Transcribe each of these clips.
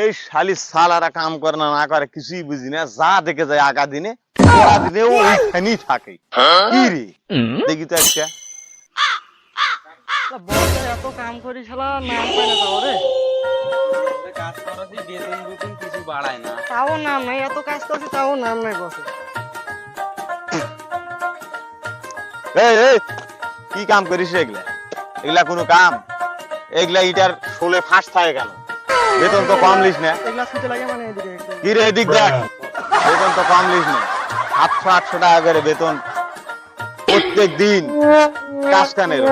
এই শালি সালারা কাম করে না করে কিছুই বুঝি না, যা দেখে যায় আগা দিনে পরা দিনে ওইখানেই থাকে। কি রে দেখি তো একটা বসে এত কাম করি শালা নাম পাই না তাও রে। কাজ করাছি বেতন বেতন কিছু বাড়ায় না। তাও নাম নাই, এত কাজ করছি তাও নাম নাই বসে। এই কি কাম করিস এগুলা? এগুলা কোনো কাম? এগুলা ইটার শোলে ফাঁস থাকে কেন? বেতন তো কম লিস না। এগুলা ছুটে লাগে মানে এদিকে একটু। কি রে এদিক দেখ, বেতন তো কম লিস না। 700-800 টাকা করে বেতন প্রত্যেক দিন কাজ কানের।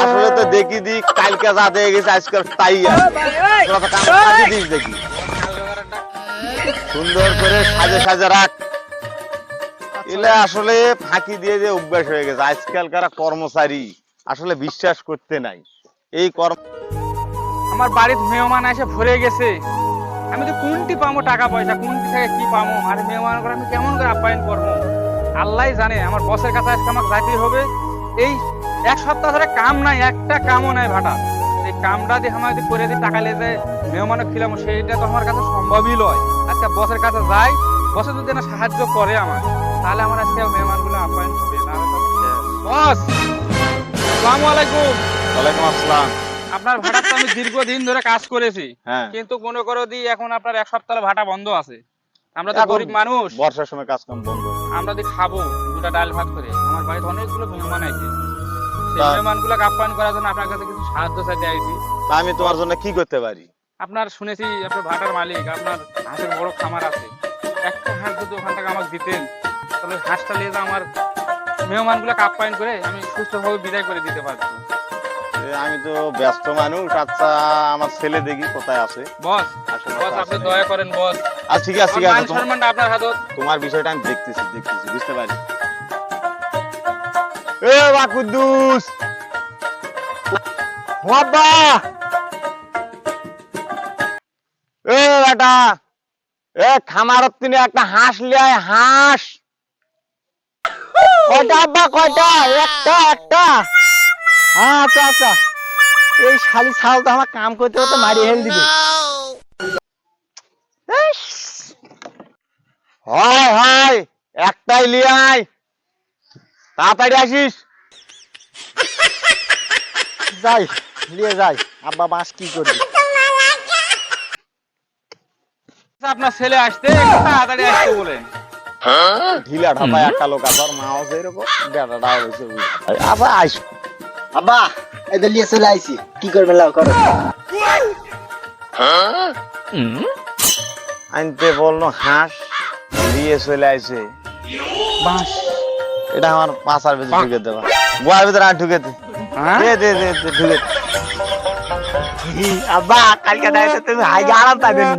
আসলে তো দেখি দি কালকে যা দিয়ে গেছে আজকাল তাই আছে। তোরা তো কাম ফাঁকি দিস দেখি। সুন্দর করে সাজে সাজে রাখ। এলে আসলে ফাঁকি দিয়ে যে অভ্যাস হয়ে গেছে। আজকালকার কর্মচারী আসলে বিশ্বাস করতে নাই। এই কর্ম আমার বাড়িতে মেহমান এসে ভরে গেছে, আমি তো কোনটি পাবো টাকা পয়সা, কোনটি থেকে কি পাবো? আর মেহমান করে আমি কেমন করে আপ্যায়ন করবো আল্লাহ জানে। আমার বসের কাছে আজকে আমাকে যাইতেই হবে। এই এক সপ্তাহ ধরে কাম নাই, একটা কামও নাই ভাটা। এই কামটা দিয়ে আমার যদি করে দিয়ে টাকা লেগে যায় মেহমানকে খিলাম, সেইটা তো আমার কাছে সম্ভবই নয়। আজকে বসের কাছে যাই, বসে যদি না সাহায্য করে আমার, তাহলে আমার আজকে মেহমানগুলো আপ্যায়ন হবে। বস আসসালামু আলাইকুম। ওয়ালাইকুম আসসালাম। আপনার ভাড়া তো আমি দীর্ঘদিন ধরে কাজ করেছি, হ্যাঁ, কিন্তু মনে করো দি এখন আপনার এক সপ্তাহ ভাড়া বন্ধ আছে। আমরা তো এখন গরিব মানুষ, বর্ষার সময় কাজ কাম বন্ধ। আমরা যদি খাবো দুটা ডাল ভাত করে, আমার বাড়িতে অনেকগুলো মেহমান আছে। সেই তা- মেহমানগুলো আপ্যায়ন করার জন্য আপনার কাছে কিছু সাহায্য চাইতে আইছি। তা আমি তোমার জন্য কি করতে পারি? আপনার শুনেছি আপনার ভাটার মালিক, আপনার হাঁসের বড় খামার আছে। একটা হাঁস যদি ওখান থেকে আমাকে দিতেন, তাহলে হাঁসটা নিয়ে যা আমার মেহমানগুলো আপ্যায়ন করে আমি সুস্থভাবে বিদায় করে দিতে পারবো। আমি তো ব্যস্ত মানুষ। আচ্ছা, আমার ছেলে দেখি কোথায় আছে। বস আসলে বস তো আপনি আসেনি। দয়া করেন বস, আচ্ছা ঠিক আছে, ঠিক আমার আছে। মান সম্মানটা আপনার হাতে। তোমার বিষয়টা আমি দেখতেছি বুঝতে পারি। এ বাকুদ্দুস বাবা, এ বেটা, এ খামারত তিনি একটা হাঁস লিয়ায়। হাঁস কয়টা আব্বা কয়টা? একটা। আচ্ছা আচ্ছা, এই শালি ছাল তো আমার কাম করতে করতে মারি হেল দিবে। হয় একটাই লিয়ায়, তাড়াতাড়ি আসিস। যাই নিয়ে যাই। আব্বা বাস কি করবি? আপনার ছেলে আসতে একটু তাড়াতাড়ি আসতে বলেন। ঢিলা ঢাপায় একটা লোক আছে, আর মাও যেরকম বেটাটা হয়েছে। আচ্ছা আইস। আব্বা এদের নিয়ে চলে আইছি, কি করবে লাও করো। আনতে বললো হাঁস দিয়ে চলে আইছে। বাস এটা আমার পাশার ভিতরে ঢুকে দেবা, গোয়ার ভিতরে আর ঢুকে দে। দে ঢুকে দে। আব্বা কালকে দাইতে তুমি হাই আরাম পাবেন।